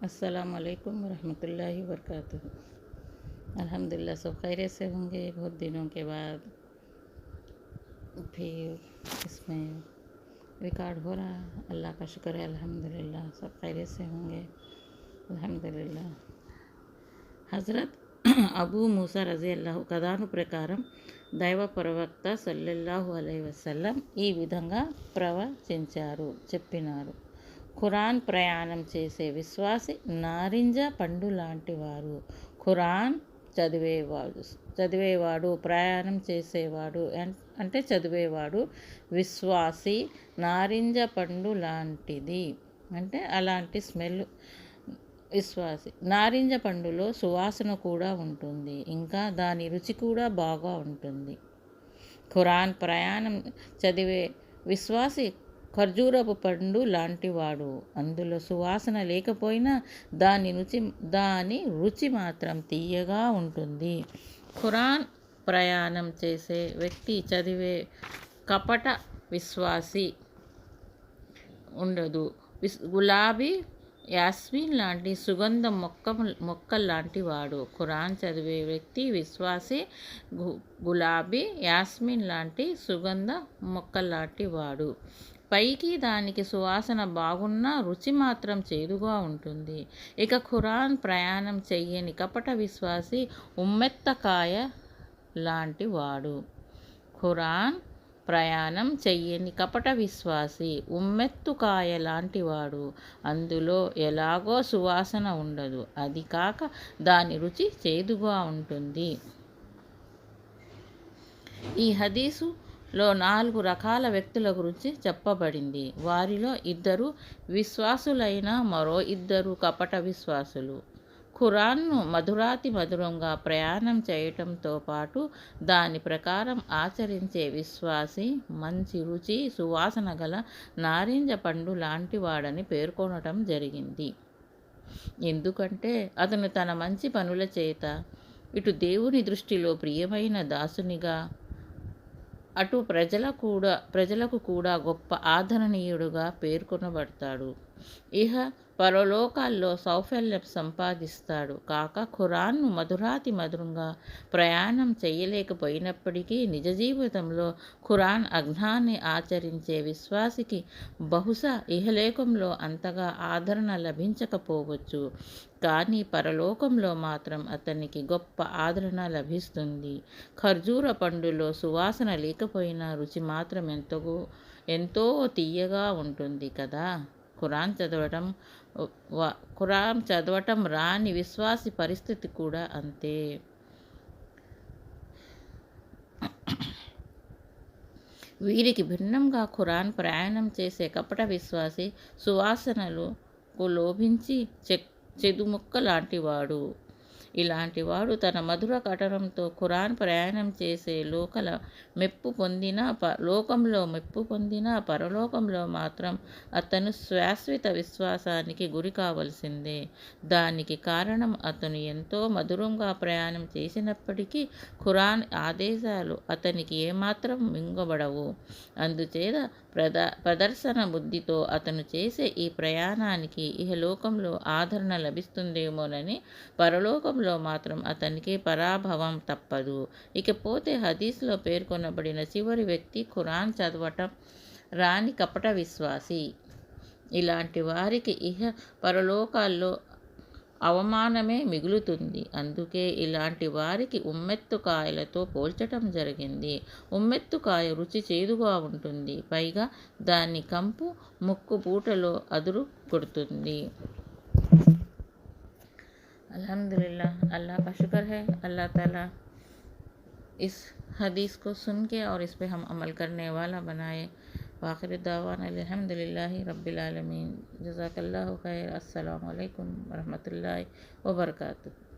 अस्सलाम वालेकुम रहमतुल्लाहि वबरकातुहू। अल्हम्दुलिल्लाह सब खैरियत से होंगे। बहुत दिनों के बाद फिर इसमें रिकॉर्ड हो रहा है। अल्लाह का शुक्र है, अल्हम्दुलिल्लाह सब खैरियत से होंगे अल्हम्दुलिल्लाह। హజరత్ అబూ మూసా రజియల్లాహు కథాను ప్రకారం దైవ ప్రవక్త సల్లల్లాహు అలైహి వసల్లం ఈ విధంగా చెప్పినారు. ఖురాన్ ప్రయాణం చేసే విశ్వాసి నారింజ పండు లాంటి వారు. ఖురాన్ చదివేవాడు ప్రయాణం చేసేవాడు అంటే చదివేవాడు. విశ్వాసి నారింజ పండు లాంటిది అంటే అలాంటి స్మెల్. విశ్వాసి నారింజ పండులో సువాసన కూడా ఉంటుంది, ఇంకా దాని రుచి కూడా బాగా ఉంటుంది. ఖురాన్ ప్రయాణం చదివే విశ్వాసి ఖర్జూరపు పండు లాంటివాడు. అందులో సువాసన లేకపోయినా దాని రుచి మాత్రం తీయగా ఉంటుంది. ఖురాన్ ప్రయాణం చేసే వ్యక్తి చదివే కపట విశ్వాసి ఉండదు. గులాబీ యాస్మిన్ లాంటి సుగంధ మొక్కల్లాంటి వాడు. ఖురాన్ చదివే వ్యక్తి విశ్వాసి గులాబీ యాస్మిన్ లాంటి సుగంధ మొక్కల్లాంటి వాడు. పైకి దానికి సువాసన బాగున్నా రుచి మాత్రం చేదుగా ఉంటుంది. ఇక ఖురాన్ ప్రయాణం చెయ్యని కపట విశ్వాసి ఉమ్మెత్తకాయ లాంటి వాడు. ఖురాన్ ప్రయాణం చెయ్యని కపట విశ్వాసి ఉమ్మెత్తుకాయ లాంటివాడు. అందులో ఎలాగో సువాసన ఉండదు, అది కాక దాని రుచి చేదుగా ఉంటుంది. ఈ హదీసులో 4 రకాల వ్యక్తుల గురించి చెప్పబడింది. వారిలో 2 విశ్వాసులైన మరో 2 కపట విశ్వాసులు. ఖురాన్ను మధురాతి మధురంగా ప్రయాణం చేయటంతో పాటు దాని ప్రకారం ఆచరించే విశ్వాసి మంచి రుచి సువాసన గల నారింజ పండు లాంటి వాడని పేర్కొనటం జరిగింది. ఎందుకంటే అతను తన మంచి పనుల చేత ఇటు దేవుని దృష్టిలో ప్రియమైన దాసునిగా, అటు ప్రజలకు కూడా గొప్ప ఆదరణీయుడుగా పేర్కొనబడతాడు. ఇహ పరలోకాల్లో సౌఫల్యం సంపాదిస్తాడు. కాక ఖురాన్ను మధురాతి మధురంగా ప్రయాణం చేయలేకపోయినప్పటికీ నిజ జీవితంలో ఖురాన్ ఆజ్ఞాన్ని ఆచరించే విశ్వాసికి బహుశా ఇహలోకంలో అంతగా ఆదరణ లభించకపోవచ్చు, కానీ పరలోకంలో మాత్రం అతనికి గొప్ప ఆదరణ లభిస్తుంది. ఖర్జూర పండులో సువాసన లేకపోయినా రుచి మాత్రం ఎంతో తీయగా ఉంటుంది కదా. ఖురాన్ చదవటం రాని విశ్వాసి పరిస్థితి కూడా అంతే. వీరికి భిన్నంగా ఖురాన్ ప్రయాణం చేసే కపట విశ్వాసి సువాసనలకు లోభించి చెదుముక్క లాంటివాడు. ఇలాంటివాడు తన మధుర కటనంతో ఖురాన్ ప్రయాణం చేసే లోకంలో మెప్పు పొందినా పరలోకంలో మాత్రం అతను శాశ్వత విశ్వాసానికి గురి కావలసిందే. దానికి కారణం అతను ఎంతో మధురంగా ప్రయాణం చేసినప్పటికీ ఖురాన్ ఆదేశాలు అతనికి ఏమాత్రం మింగబడవు. అందుచేత ప్రదర్శన బుద్ధితో అతను చేసే ఈ ప్రయాణానికి ఇహలోకంలో ఆదరణ లభిస్తుందేమోనని పరలోకంలో మాత్రం అతనికి పరాభవం తప్పదు. ఇకపోతే హదీస్లో పేర్కొనబడిన చివరి వ్యక్తి ఖురాన్ చదవటం రాని కపట విశ్వాసి. ఇలాంటి వారికి ఇహ పరలోకాల్లో అవమానమే మిగులుతుంది. అందుకే ఇలాంటి వారికి ఉమ్మెత్తుకాయలతో పోల్చటం జరిగింది. ఉమ్మెత్తుకాయ రుచి చేదుగా ఉంటుంది, పైగా దాని కంపు ముక్కు పూటలో అదురు కొడుతుంది. अल्हम्दुलिल्लाह, अल्लाह का शुक्र है, अल्लाह ताला इस हदीस को सुन के और इस पे हम अमल करने वाला बनाए। वाखिर दावाना अल्हम्दुलिल्लाहि रब्बिल आलमीन। जज़ाकल्लाहु खैर। अस्सलामु अलैकुम वरहमतुल्लाहि वबरकातुहू।